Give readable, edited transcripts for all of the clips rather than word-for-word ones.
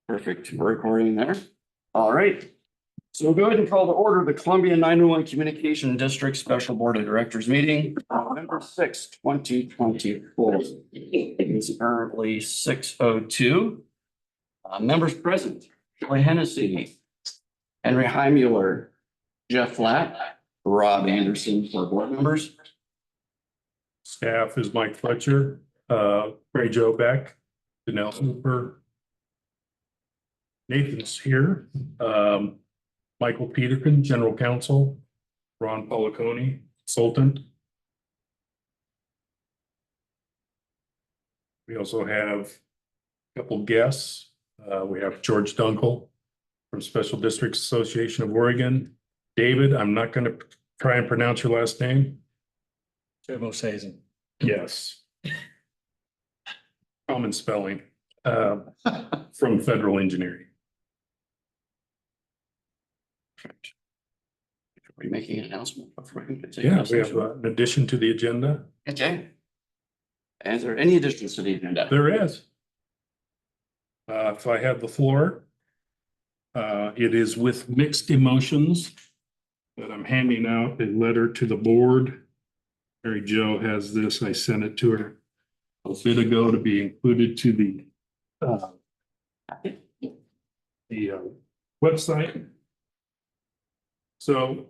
Perfect. We're recording there. All right. So we'll go ahead and call to order the Columbia 911 Communication District Special Board of Directors meeting, November 6th, 2024. It's currently 6:02. Members present, Troy Hennessy, Henry Heimuller, Jeff Flatt, Rob Anderson for board members. Staff is Mike Fletcher, Ray Joe Beck, Danelle Hooper. Nathan's here, Michael Peterkin, General Counsel, Ron Policoni, Consultant. We also have a couple guests. We have George Dunkel from Special Districts Association of Oregon. David, I'm not going to try and pronounce your last name. Sazen. Yes. Common spelling, from Federal Engineering. Are you making an announcement before we continue? Yeah, we have an addition to the agenda. Okay. And is there any additions to the agenda? There is. If I have the floor, it is with mixed emotions that I'm handing out a letter to the board. Mary Jo has this. I sent it to her a bit ago to be included to the website. So,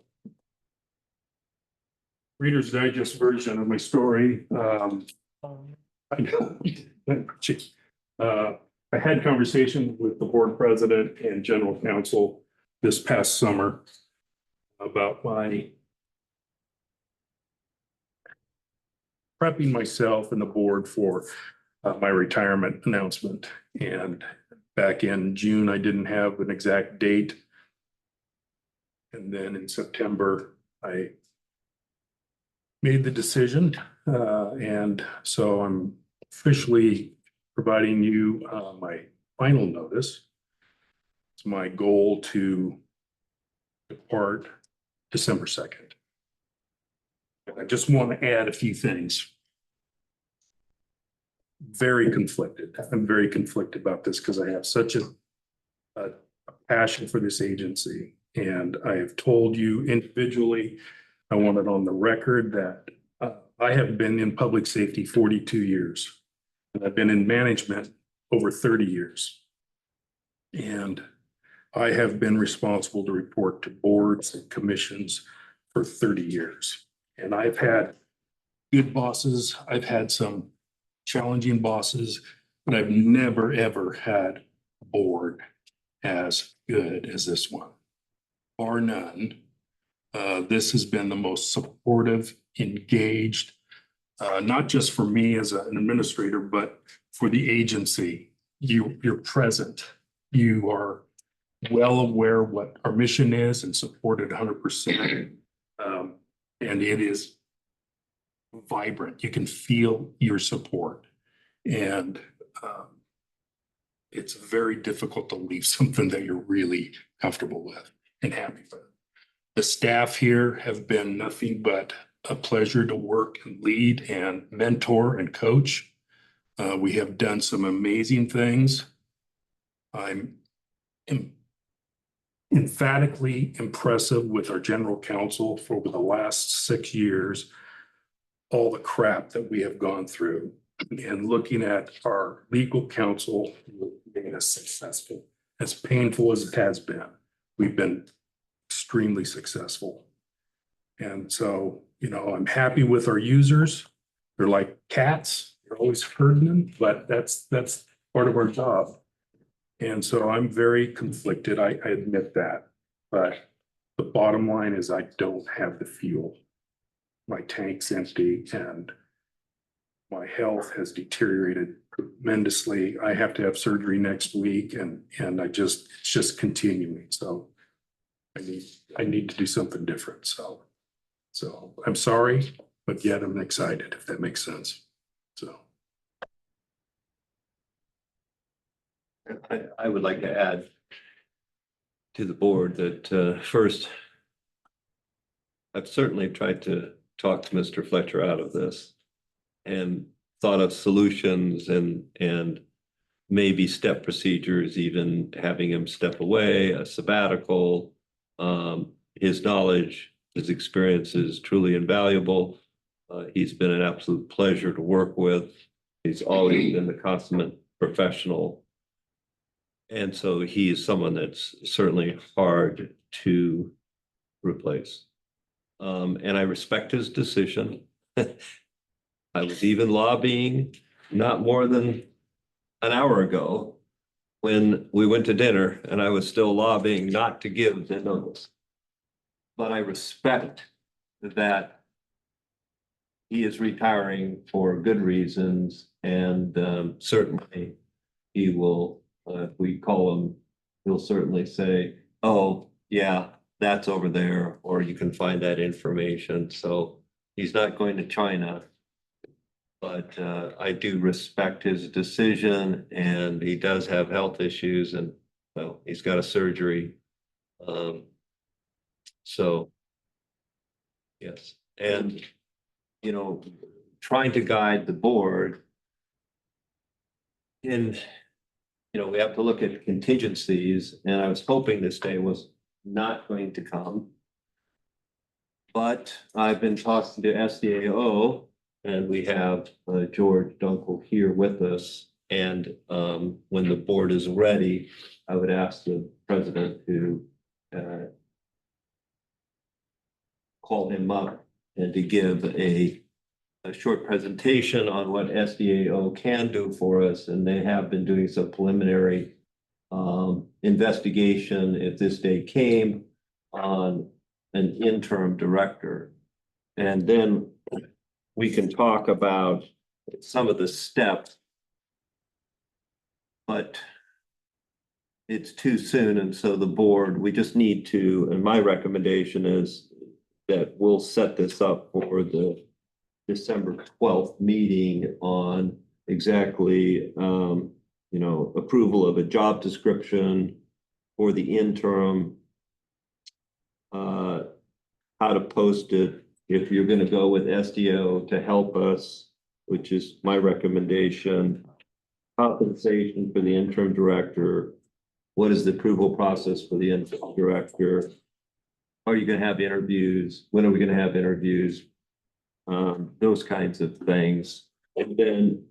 Reader's Digest version of my story. I know. I had conversation with the board president and general counsel this past summer about my prepping myself and the board for my retirement announcement. And back in June, I didn't have an exact date. And then in September, I made the decision. And so I'm officially providing you my final notice. It's my goal to depart December 2nd. And I just want to add a few things. Very conflicted. I'm very conflicted about this because I have such a passion for this agency. And I have told you individually, I want it on the record that I have been in public safety 42 years. And I've been in management over 30 years. And I have been responsible to report to boards and commissions for 30 years. And I've had good bosses. I've had some challenging bosses, but I've never, ever had a board as good as this one. Bar none. This has been the most supportive, engaged, not just for me as an administrator, but for the agency. You're present. You are well aware what our mission is and supported 100%. And it is vibrant. You can feel your support. And it's very difficult to leave something that you're really comfortable with and happy with. The staff here have been nothing but a pleasure to work and lead and mentor and coach. We have done some amazing things. I'm emphatically impressive with our general counsel for over the last 6 years, all the crap that we have gone through, and looking at our legal counsel being as successful, as painful as it has been. We've been extremely successful. And so, you know, I'm happy with our users. They're like cats. You're always herding them, but that's part of our job. And so I'm very conflicted. I admit that. But the bottom line is I don't have the fuel. My tank's empty and my health has deteriorated tremendously. I have to have surgery next week and it's just continuing. So I need to do something different. So I'm sorry, but yet I'm excited, if that makes sense. So. I would like to add to the board that first, I've certainly tried to talk to Mr. Fletcher out of this and thought of solutions and maybe step procedures, even having him step away, a sabbatical. His knowledge, his experience is truly invaluable. He's been an absolute pleasure to work with. He's always been the consummate professional. And so he is someone that's certainly hard to replace. And I respect his decision. I was even lobbying not more than an hour ago when we went to dinner, and I was still lobbying not to give the notice. But I respect that he is retiring for good reasons, and certainly he will, if we call him, he'll certainly say, oh, yeah, that's over there, or you can find that information. So he's not going to China. But I do respect his decision, and he does have health issues, and well, he's got a surgery. So yes, and you know, trying to guide the board in, we have to look at contingencies, and I was hoping this day was not going to come. But I've been talking to SDAO, and we have George Dunkel here with us. And when the board is ready, I would ask the president to call him up and to give a short presentation on what SDAO can do for us. And they have been doing some preliminary investigation, if this day came, on an interim director. And then we can talk about some of the steps, but it's too soon. And so the board, we just need to, and my recommendation is that we'll set this up for the December 12th meeting on exactly, approval of a job description for the interim, how to post it, if you're going to go with SDO to help us, which is my recommendation, compensation for the interim director, what is the approval process for the interim director? Are you going to have interviews? When are we going to have interviews? Those kinds of things. And then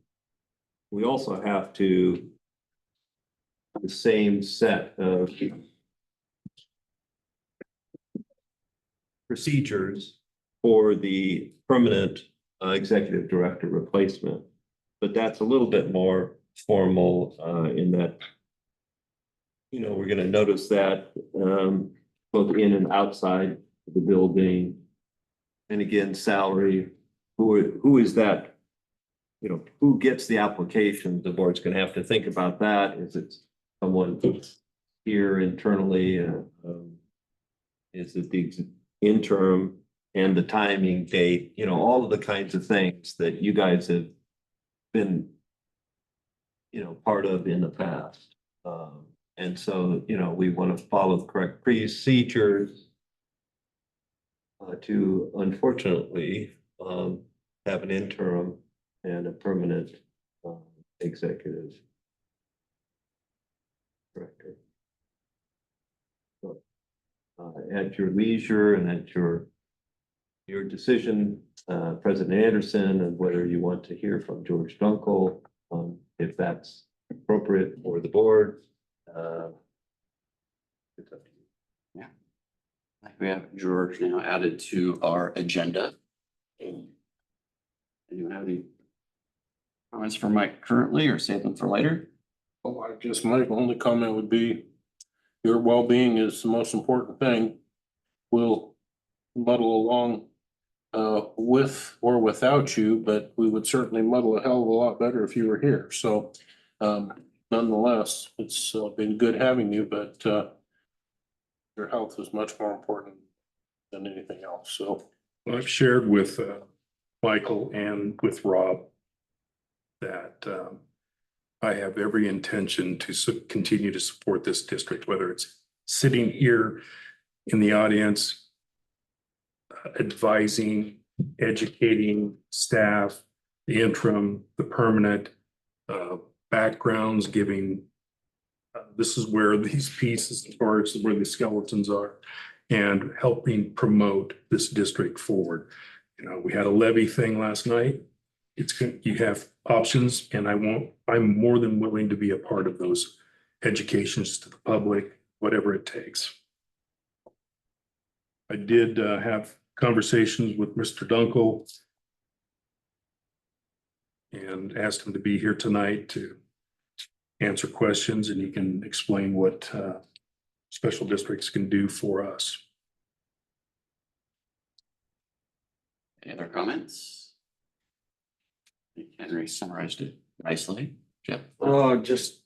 we also have to the same set of procedures for the permanent executive director replacement. But that's a little bit more formal in that, we're going to notice that both in and outside the building. And again, salary, who is that? Who gets the application? The board's going to have to think about that. Is it someone here internally? Is it the interim and the timing date? All of the kinds of things that you guys have been, part of in the past. And so, we want to follow the correct procedures to, unfortunately, have an interim and a permanent executive director. So, at your leisure and at your decision, President Anderson, and whether you want to hear from George Dunkel, if that's appropriate for the board. It's up to you. We have George now added to our agenda. Anyone have any comments for Mike currently, or save them for later? Oh, I guess my only comment would be your well-being is the most important thing. We'll muddle along with or without you, but we would certainly muddle a hell of a lot better if you were here. So nonetheless, it's been good having you, but your health is much more important than anything else. So I've shared with Michael and with Rob that I have every intention to continue to support this district, whether it's sitting here in the audience, advising, educating staff, the interim, the permanent, backgrounds, giving this is where these pieces and parts, where the skeletons are, and helping promote this district forward. You know, we had a levy thing last night. You have options, and I'm more than willing to be a part of those educations to the public, whatever it takes. I did have conversations with Mr. Dunkel and asked him to be here tonight to answer questions, and he can explain what special districts can do for us. Any other comments? I think Henry summarized it nicely. Jeff? Oh, just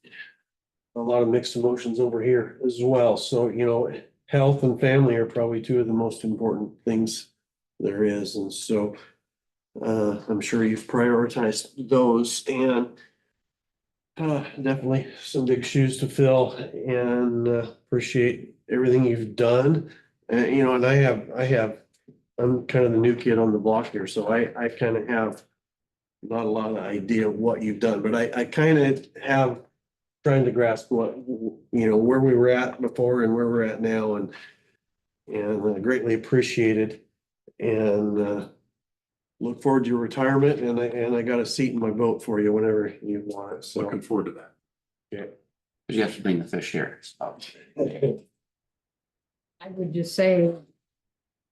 a lot of mixed emotions over here as well. So, you know, health and family are probably two of the most important things there is. And so I'm sure you've prioritized those, and definitely some big shoes to fill, and appreciate everything you've done. You know, and I'm kind of the new kid on the block here, so I kind of have not a lot of idea of what you've done, but I kind of have trying to grasp what, you know, where we were at before and where we're at now, and greatly appreciated, and look forward to your retirement, and I got a seat in my boat for you whenever you want it. So Looking forward to that. You have to bring the fish here. So. I would just say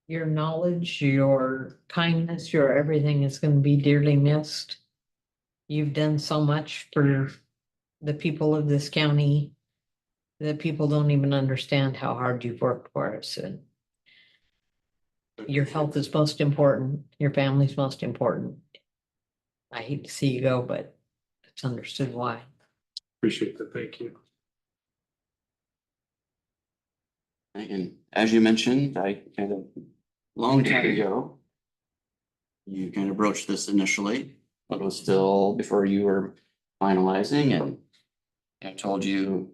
your knowledge, your kindness, your everything is going to be dearly missed. You've done so much for the people of this county that people don't even understand how hard you've worked for us. And your health is most important. Your family's most important. I hate to see you go, but it's understood why. Appreciate that. Thank you. And as you mentioned, I kind of long time ago, you kind of broached this initially, but it was still before you were finalizing, and I told you,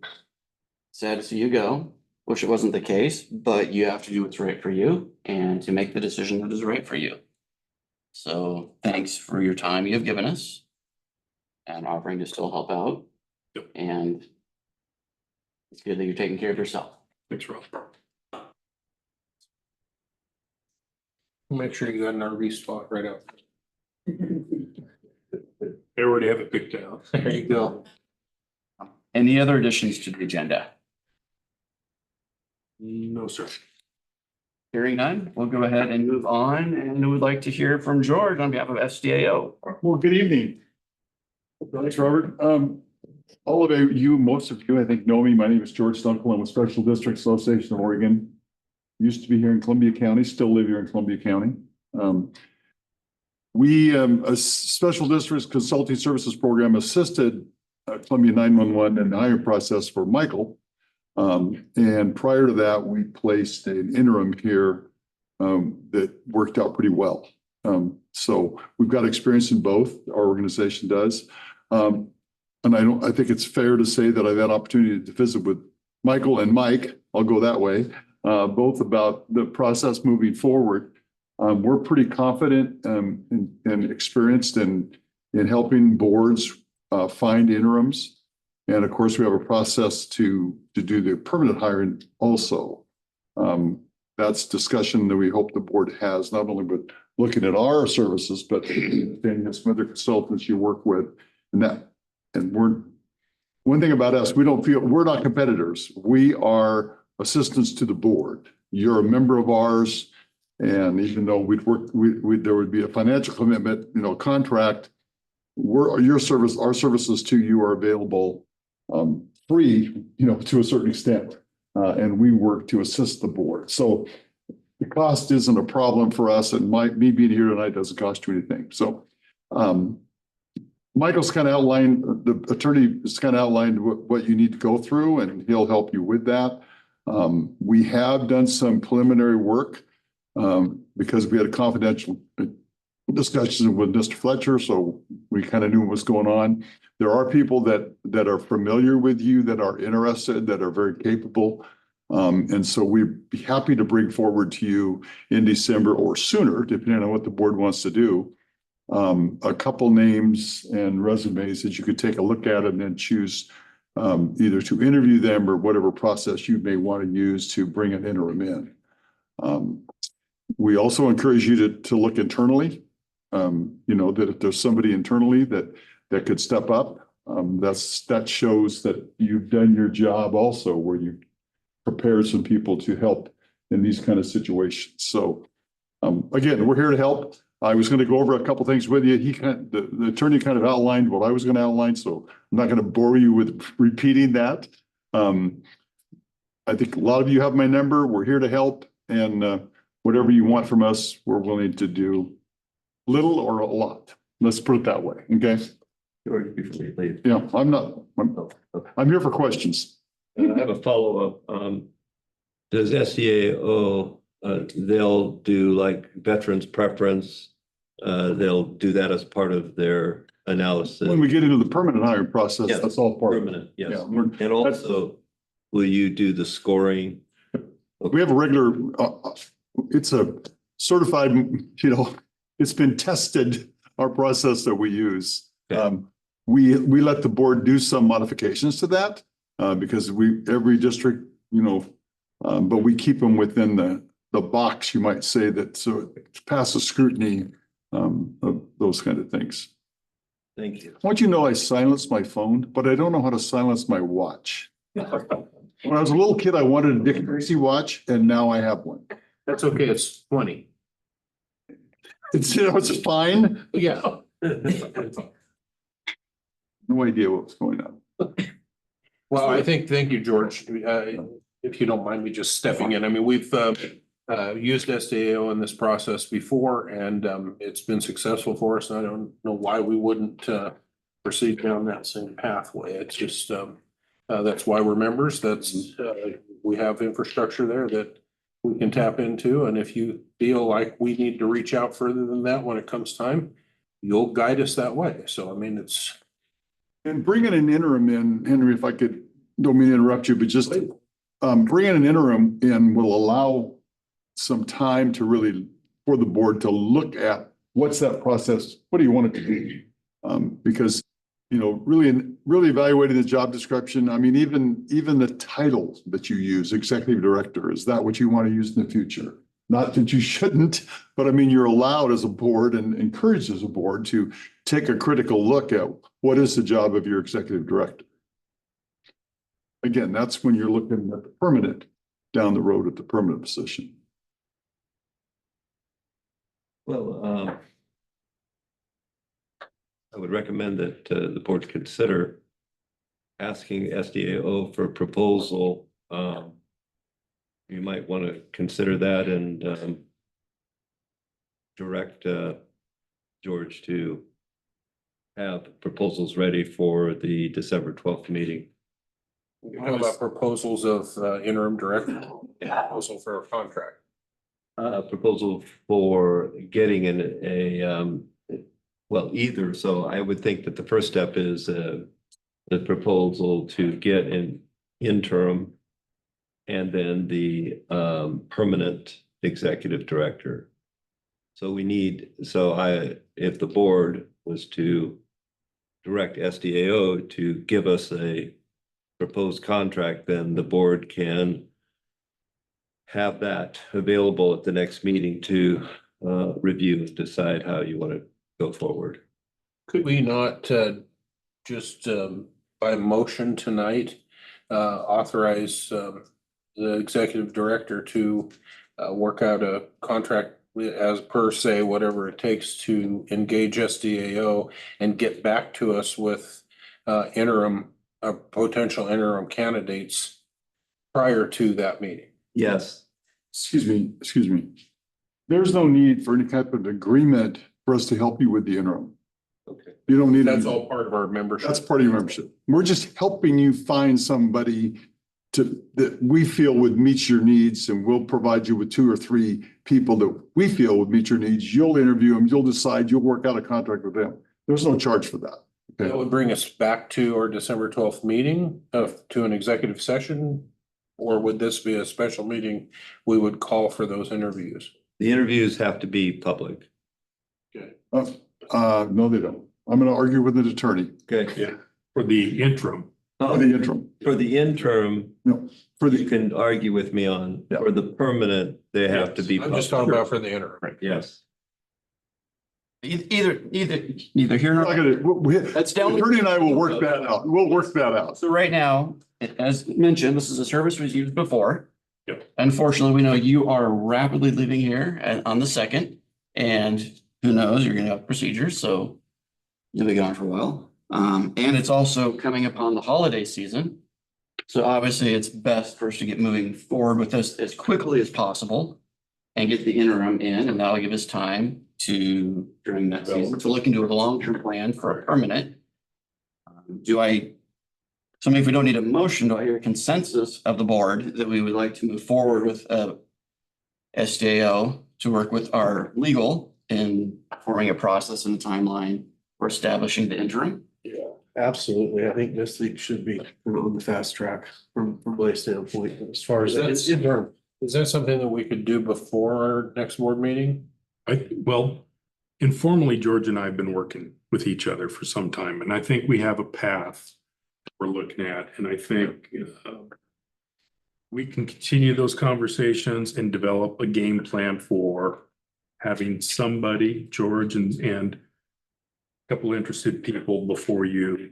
sad to see you go, which it wasn't the case, but you have to do what's right for you and to make the decision that is right for you. So thanks for your time you have given us and offering to still help out. Yep. And it's good that you're taking care of yourself. Thanks, Rob. Make sure you got an RV spot right out. I already have it picked out. There you go. Any other additions to the agenda? No, sir. Hearing none, we'll go ahead and move on, and we'd like to hear from George on behalf of SDAO. Well, good evening. Thanks, Robert. All of you, most of you, I think, know me. My name is George Dunkel. I'm with Special District Association of Oregon. Used to be here in Columbia County, still live here in Columbia County. We, a Special Districts Consulting Services Program, assisted Columbia 911 in the hiring process for Michael. And prior to that, we placed an interim here that worked out pretty well. So we've got experience in both, our organization does. And I think it's fair to say that I've had opportunity to visit with Michael and Mike, I'll go that way, both about the process moving forward. We're pretty confident and experienced in helping boards find interims. And of course, we have a process to do the permanent hiring also. That's discussion that we hope the board has, not only with looking at our services, but then some other consultants you work with. And one thing about us, we're not competitors. We are assistants to the board. You're a member of ours. And even though there would be a financial commitment, contract, our services to you are available free, to a certain extent. And we work to assist the board. So the cost isn't a problem for us, and me being here tonight doesn't cost you anything. So Michael's kind of outlined, the attorney has kind of outlined what you need to go through, and he'll help you with that. We have done some preliminary work because we had a confidential discussion with Mr. Fletcher, so we kind of knew what was going on. There are people that are familiar with you, that are interested, that are very capable. And so we'd be happy to bring forward to you in December or sooner, depending on what the board wants to do. a couple names and resumes that you could take a look at and then choose either to interview them or whatever process you may want to use to bring an interim in. We also encourage you to look internally. You know, that if there's somebody internally that could step up, that shows that you've done your job also, where you prepared some people to help in these kind of situations. So again, we're here to help. I was going to go over a couple things with you. The attorney kind of outlined what I was going to outline, so I'm not going to bore you with repeating that. I think a lot of you have my number. We're here to help, and whatever you want from us, we're willing to do, little or a lot. Let's put it that way. Okay. George, before we leave. Yeah, I'm here for questions. I have a follow-up. Does SDAO, they'll do like veterans preference? They'll do that as part of their analysis. When we get into the permanent hiring process, Yeah, that's all part of it. Permanent, yes. Yeah, we're- And also, will you do the scoring? We have a regular, it's a certified, you know, it's been tested, our process that we use. Okay. We let the board do some modifications to that, because every district, you know, but we keep them within the box, you might say, that so it passes scrutiny, of those kind of things. Thank you. I want you to know I silenced my phone, but I don't know how to silence my watch. When I was a little kid, I wanted a Dick Tracy watch, and now I have one. That's okay, it's 20. It's, you know, it's fine. Yeah. No idea what's going on. Well, thank you, George. If you don't mind me just stepping in, I mean, we've used SDAO in this process before, and it's been successful for us. I don't know why we wouldn't proceed down that same pathway. It's just that's why we're members. That's we have infrastructure there that we can tap into, and if you feel like we need to reach out further than that when it comes time, you'll guide us that way. So I mean, it's. And bringing an interim in, Henry, if I could, don't mean to interrupt you, but just bringing an interim in will allow some time to really, for the board to look at what's that process, what do you want it to be? Because, you know, really evaluating the job description, I mean, even the title that you use, executive director, is that what you want to use in the future? Not that you shouldn't, but I mean, you're allowed as a board and encouraged as a board to take a critical look at what is the job of your executive director. Again, that's when you're looking at the permanent, down the road at the permanent position. Well, I would recommend that the board consider asking SDAO for a proposal. You might want to consider that and direct George to have proposals ready for the December 12th meeting. How about proposals of interim director? Proposal for a contract. Proposal for getting well, either. So I would think that the first step is the proposal to get an interim and then the permanent executive director. So if the board was to direct SDAO to give us a proposed contract, then the board can have that available at the next meeting to review and decide how you want to go forward. Could we not just by motion tonight authorize the executive director to work out a contract as per se, whatever it takes to engage SDAO and get back to us with potential interim candidates prior to that meeting? Yes. Excuse me. There's no need for any type of agreement for us to help you with the interim. Okay. You don't need. That's all part of our membership. That's part of your membership. We're just helping you find somebody that we feel would meet your needs, and we'll provide you with 2 or 3 people that we feel would meet your needs. You'll interview them, you'll decide, you'll work out a contract with them. There's no charge for that. That would bring us back to our December 12th meeting to an executive session, or would this be a special meeting we would call for those interviews? The interviews have to be public. Okay. No, they don't. I'm gonna argue with an attorney Okay. For the interim. for the interim. For the interim, No, for you the, can argue with me on, Yeah. for the permanent, they have to be. I'm just talking about for the interim. Yes. Neither here nor. I gotta, That's down. attorney and I will work that out. We'll work that out. So right now, as mentioned, this is a service we've used before. Yep. Unfortunately, we know you are rapidly leaving here on the second, and who knows, you're gonna have procedures, so you'll be gone for a while. And it's also coming upon the holiday season. So obviously, it's best for us to get moving forward with this as quickly as possible and get the interim in, and that'll give us time to, during that season, to look into a long-term plan for a permanent. So if we don't need a motion, do I hear a consensus of the board that we would like to move forward with SJO to work with our legal in forming a process and a timeline for establishing the interim? Absolutely. I think this thing should be on the fast track from my standpoint, as far as That's- it's interim. Is that something that we could do before our next board meeting? Well, informally, George and I have been working with each other for some time, and I think we have a path we're looking at, and I think we can continue those conversations and develop a game plan for having somebody, George and a couple interested people before you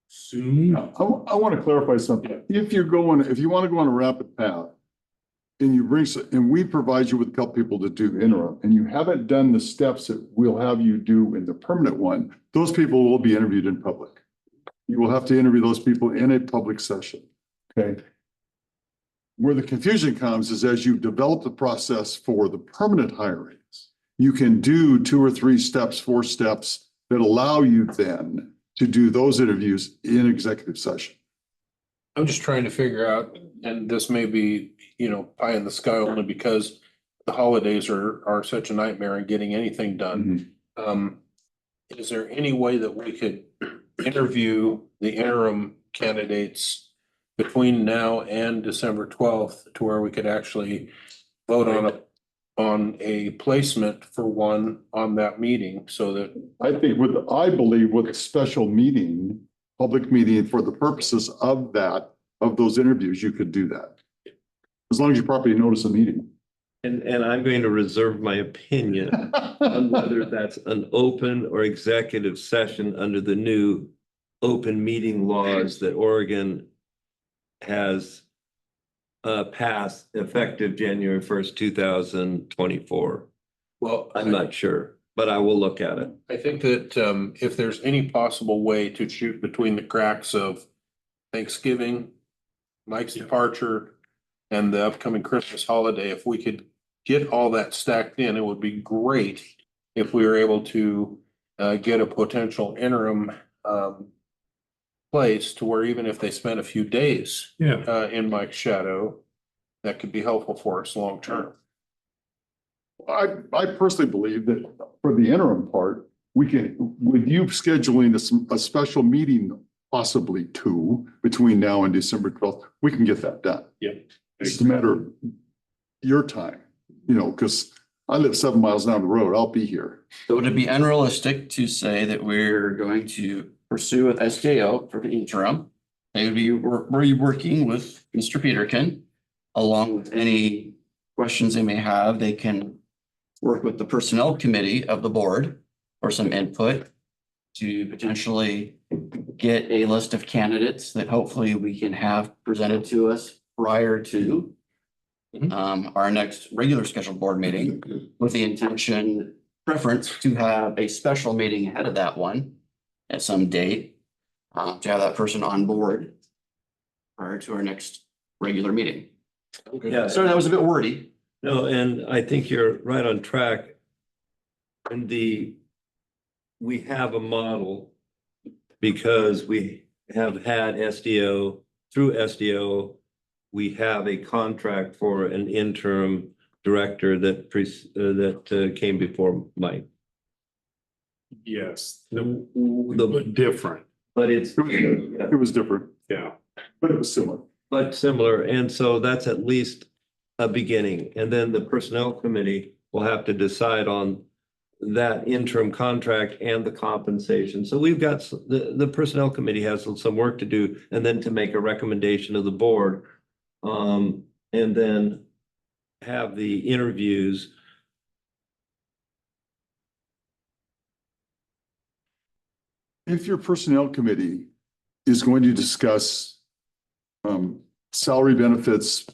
soon. I want to clarify something. If you want to go on a rapid path and and we provide you with a couple people to do the interim and you haven't done the steps that we'll have you do in the permanent one, those people will be interviewed in public. You will have to interview those people in a public session. Okay. Where the confusion comes is as you develop the process for the permanent hirings, you can do 2 or 3 steps, 4 steps that allow you then to do those interviews in executive session. I'm just trying to figure out, and this may be, pie in the sky only because the holidays are such a nightmare in getting anything done. Is there any way that we could interview the interim candidates between now and December 12th to where we could actually vote on a placement for one on that meeting so that I believe with a special meeting, public meeting for the purposes of those interviews, you could do that. As long as you properly notice a meeting. And I'm going to reserve my opinion on whether that's an open or executive session under the new open meeting laws that Oregon has passed effective January 1st, 2024. well, I'm not sure, but I will look at it. I think that if there's any possible way to shoot between the cracks of Thanksgiving, Mike's departure, and the upcoming Christmas holiday, if we could get all that stacked in, it would be great if we were able to get a potential interim place to where even if they spent a few days Yeah, in Mike's shadow, that could be helpful for us long term. I personally believe that for the interim part, we can, with you scheduling a special meeting, possibly 2 between now and December 12th, we can get that done. yeah. It's a matter of your time, because I live 7 miles down the road. I'll be here. So would it be unrealistic to say that we're going to pursue with SJO for the interim? They would be working with Mr. Peterkin, along with any questions they may have. They can work with the personnel committee of the board for some input to potentially get a list of candidates that hopefully we can have presented to us prior to our next regular scheduled board meeting, with the intention, preference to have a special meeting ahead of that one at some date, to have that person on board prior to our next regular meeting. Yeah. Sorry, that was a bit wordy. No, and I think you're right on track. And we have a model because we have had SDO, through SDO, we have a contract for an interim director that came before Mike. Yes, the different, But it's, It was different, yeah. but it was similar. but similar, and so that's at least a beginning. And then the personnel committee will have to decide on that interim contract and the compensation. So we've got, the personnel committee has some work to do, and then to make a recommendation to the board. And then have the interviews. If your personnel committee is going to discuss salary, benefits,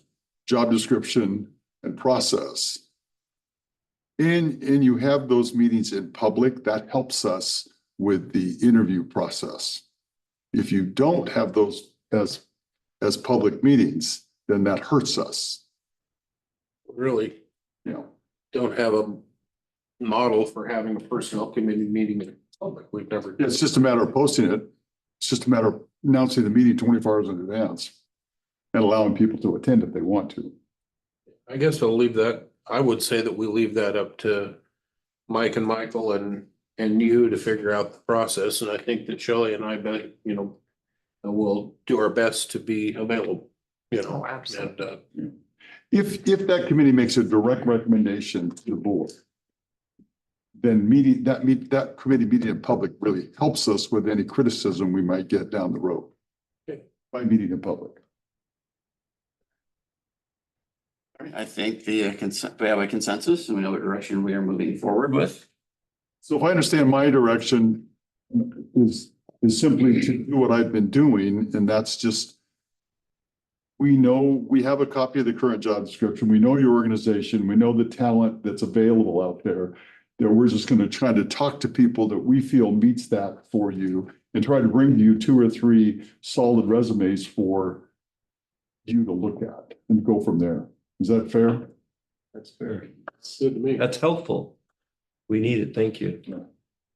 job description, and process, and you have those meetings in public, that helps us with the interview process. If you don't have those as public meetings, then that hurts us, Really you know. don't have a model for having a personnel committee meeting in public. We've never. It's just a matter of posting it. It's just a matter of announcing the meeting 24 hours in advance and allowing people to attend if they want to. I guess I'll leave that, I would say that we leave that up to Mike and Michael and you to figure out the process. And I think that Shelley and I bet, will do our best to be available, Oh, absolutely. and, If that committee makes a direct recommendation to the board, then that committee meeting in public really helps us with any criticism we might get down the road. Okay. By meeting in public. All right, I think we have a consensus and we know what direction we are moving forward with. So if I understand, my direction is simply to do what I've been doing, and that's just, we know, we have a copy of the current job description. We know your organization. We know the talent that's available out there. That we're just going to try to talk to people that we feel meets that for you and try to bring you 2 or 3 solid resumes for you to look at and go from there. Is that fair? That's fair. good to me. That's helpful. We need it. Thank you.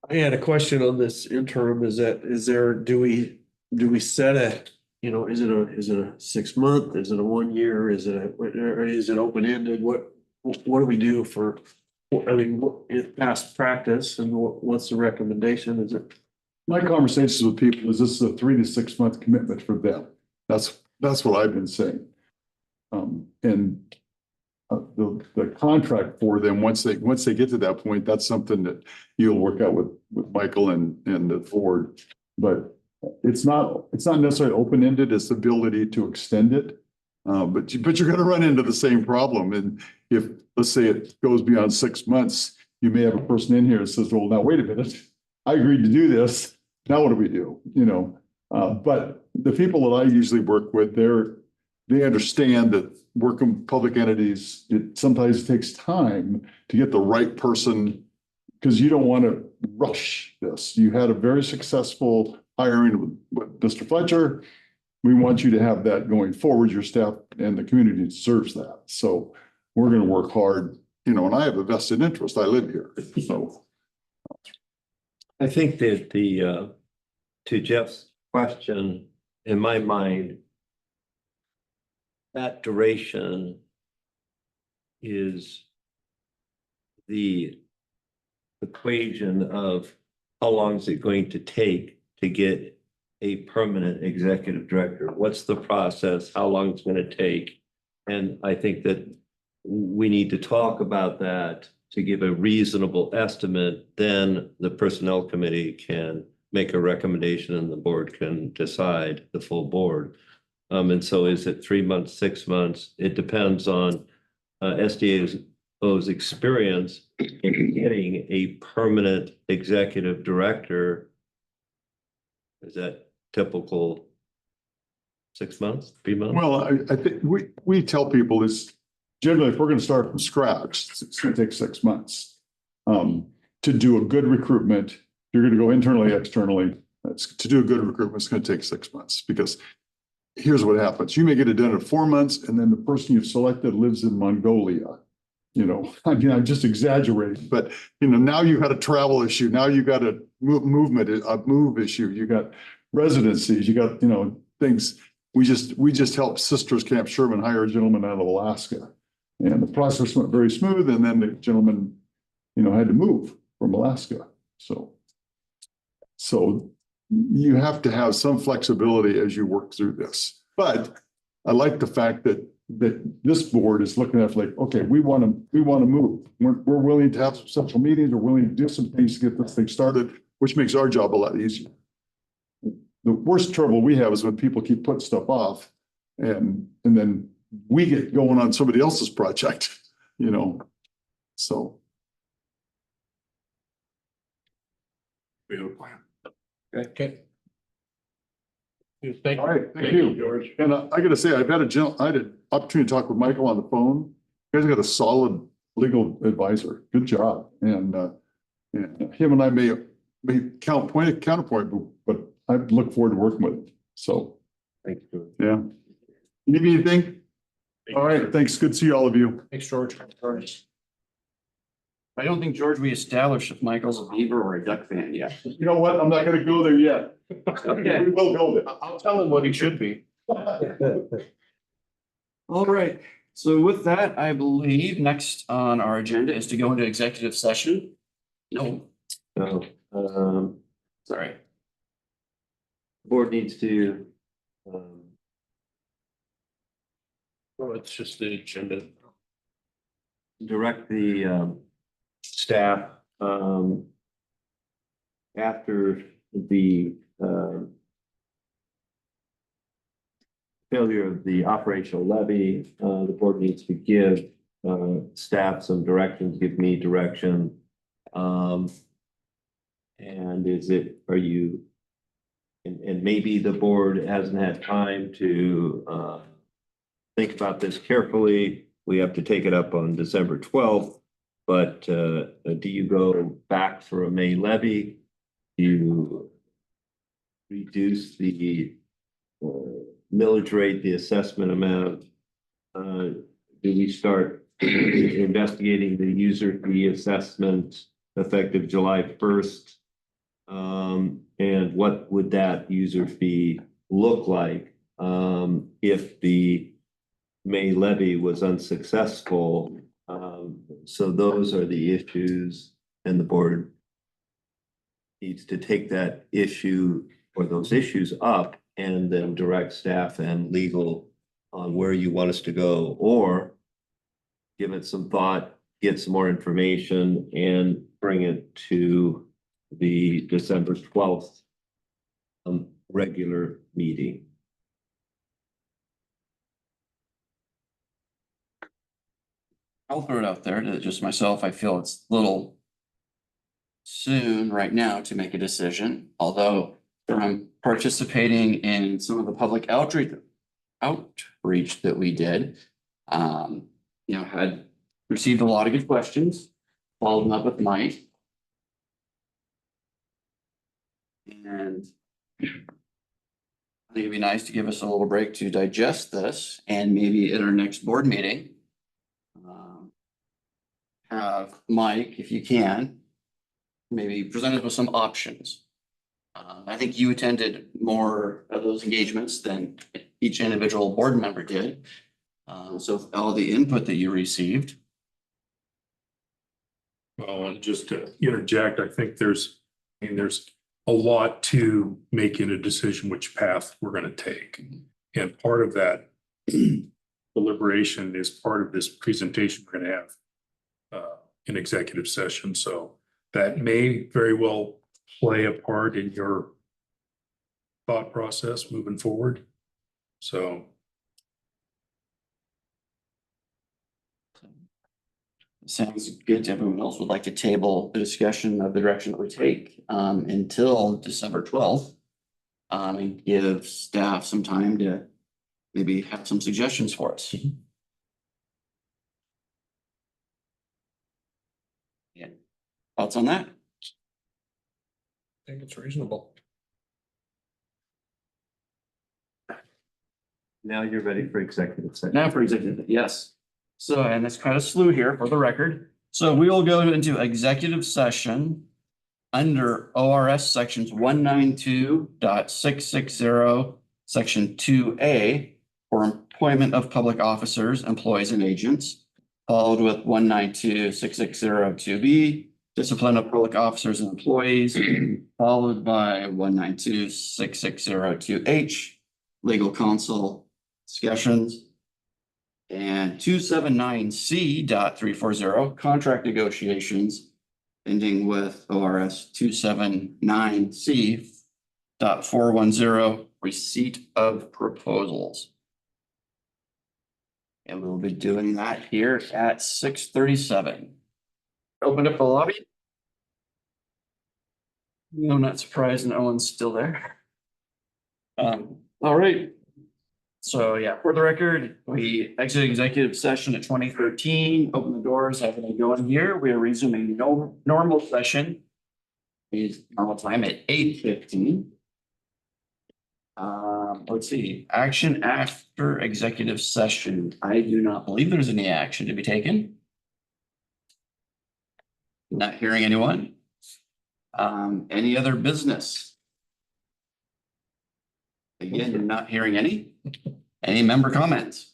I had a question on this interim, do we set a, is it a 6 month, is it a 1 year, is it open ended? What do we do for, past practice and what's the recommendation? Is it? My conversations with people is this is a 3 to 6 month commitment for them. That's what I've been saying. The contract for them, once they get to that point, that's something that you'll work out with Michael and the board. But it's not necessarily open-ended, it's the ability to extend it. But you're gonna run into the same problem. And if, let's say it goes beyond 6 months, you may have a person in here that says, well, now wait a minute, I agreed to do this. Now what do we do? But the people that I usually work with, they understand that working with public entities, it sometimes takes time to get the right person, because you don't want to rush this. You had a very successful hiring with Mr. Fletcher. We want you to have that going forward. Your staff and the community deserves that. So we're going to work hard, and I have a vested interest. I live here. So I think that to Jeff's question, in my mind, that duration is the equation of how long is it going to take to get a permanent executive director? What's the process? How long it's going to take? And I think that we need to talk about that to give a reasonable estimate. Then the personnel committee can make a recommendation and the board can decide, the full board. And so is it 3 months, 6 months? It depends on SDA's experience in getting a permanent executive director. Is that typical 6 months, 3 months? well, I think we tell people is generally, if we're going to start from scratch, it's going to take 6 months. To do a good recruitment, you're going to go internally, externally. To do a good recruitment, it's going to take 6 months, because here's what happens. You may get it done in 4 months, and then the person you've selected lives in Mongolia. I'm just exaggerating, but now you got a travel issue. Now you got a move issue. You got residencies. You got things. We just helped Sisters Camp Sherman hire a gentleman out of Alaska, and the process went very smooth. And then the gentleman, had to move from Alaska. So you have to have some flexibility as you work through this. But I like the fact that that this board is looking at like, okay, we want to move. We're willing to have some central meetings, we're willing to do some things to get this thing started, which makes our job a lot easier. The worst trouble we have is when people keep putting stuff off and then we get going on somebody else's project, you know, so. We have a plan. Okay. Thank All right, thank you, George. And I gotta say, I had an opportunity to talk with Michael on the phone. You guys got a solid legal advisor. Good job. And him and I may counterpoint, but I look forward to working with him. So, Thank you. yeah. Need anything? All right, thanks. Good to see all of you. Thanks, George. I don't think, George, we established if Michael's a Beaver or a Duck fan yet. You know what? I'm not gonna go there yet. Okay. We will go there. I'll tell him what he should be. All right, so with that, I believe next on our agenda is to go into executive session. No, So, sorry. board needs to, Oh, it's just the agenda. direct the staff after the failure of the operational levy, the board needs to give staff some directions, give me direction. And and maybe the board hasn't had time to think about this carefully. We have to take it up on December 12th. But do you go back for a May levy? Do you reduce the millage rate, the assessment amount? Do we start investigating the user fee assessment effective July 1st? And what would that user fee look like if the May levy was unsuccessful? So those are the issues, and the board needs to take that issue or those issues up and then direct staff and legal on where you want us to go, or give it some thought, get some more information, and bring it to the December 12th regular meeting. I'll throw it out there to just myself. I feel it's a little soon right now to make a decision, although from participating in some of the public outreach that we did, had received a lot of good questions, followed them up with Mike. And I think it'd be nice to give us a little break to digest this, and maybe at our next board meeting, have Mike, if you can, maybe present us with some options. I think you attended more of those engagements than each individual board member did. So all the input that you received. Well, and just to interject, I think there's a lot to making a decision which path we're gonna take. And part of that deliberation is part of this presentation we're gonna have in executive session. So that may very well play a part in your thought process moving forward. So Sounds good to everyone else. Would like to table the discussion of the direction that we take until December 12th. And give staff some time to maybe have some suggestions for us. Yeah. Thoughts on that? I think it's reasonable. Now you're ready for executive session. Now for executive, yes. So, and it's kind of slew here for the record. So we will go into executive session under ORS sections 192.660, section 2A for employment of public officers, employees and agents, followed with 192.660.2B, discipline of public officers and employees, followed by 192.660.2H, legal counsel discussions. And 279C.340 contract negotiations ending with ORS 279C.410 receipt of proposals. And we'll be doing that here at 6:37. Open up the lobby. No, I'm not surprised no one's still there. All right. So yeah, for the record, we exited executive session at 2013, open the doors, everything going here. We are resuming normal session. Is normal time at 8:15. Let's see, action after executive session. I do not believe there's any action to be taken. Not hearing anyone. Any other business? Again, you're not hearing any. Any member comments?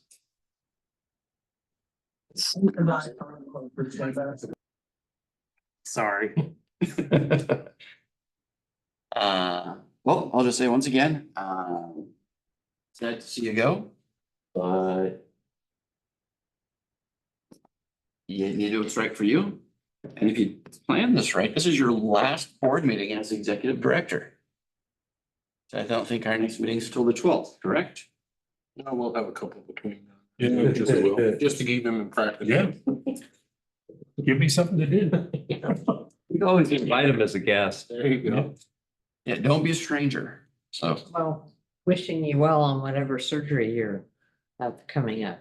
Sorry. Well, I'll just say once again, sad to see you go, but you need to do what's right for you. And if you plan this right, this is your last board meeting as executive director. So I don't think our next meeting is till the 12th, correct? No, we'll have a couple between. Yeah, just will. Just to keep him in practice. Yeah. Give me something to do. We can always invite him as a guest. There you go. Yeah, don't be a stranger. So, Well, wishing you well on whatever surgery you're have coming up.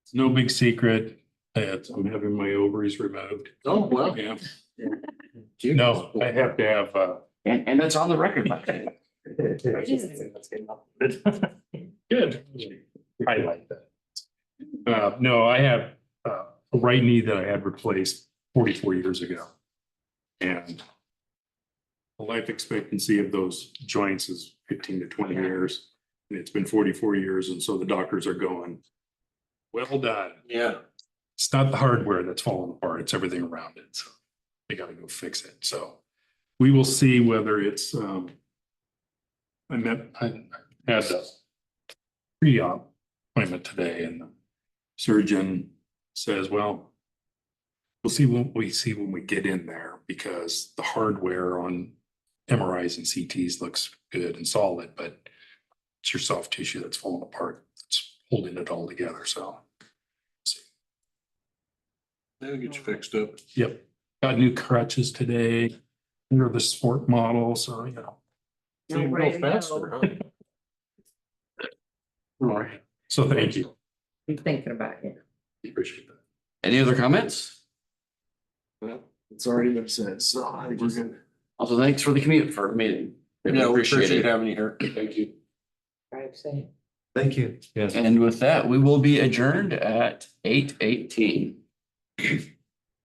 It's no big secret that I'm having my ovaries removed. Oh, well. Yeah. No, I have to have, and that's on the record, by the way. good. Highlight that. No, I have, a right knee that I had replaced 44 years ago. And the life expectancy of those joints is 15 to 20 years. And it's been 44 years. And so the doctors are going, well done. Yeah. It's not the hardware that's falling apart, it's everything around it, so they gotta go fix it, so. We will see whether it's, I had a pre-op appointment today and the surgeon says, well, we'll see what we see when we get in there, because the hardware on MRIs and CTs looks good and solid, but it's your soft tissue that's falling apart, it's holding it all together, so. That'll get you fixed up. Yep, got new crutches today. They're the sport model, so you know. So you Ready go to go. faster, huh? All right, so thank you. I'm thinking about you. Appreciate that. Any other comments? Well, it's already been said, so I think we're good. Also, thanks for the commute for the meeting. Yeah, we appreciate having you here. Thank you. Drive safe. Thank you. Yes. And with that, we will be adjourned at 8:18.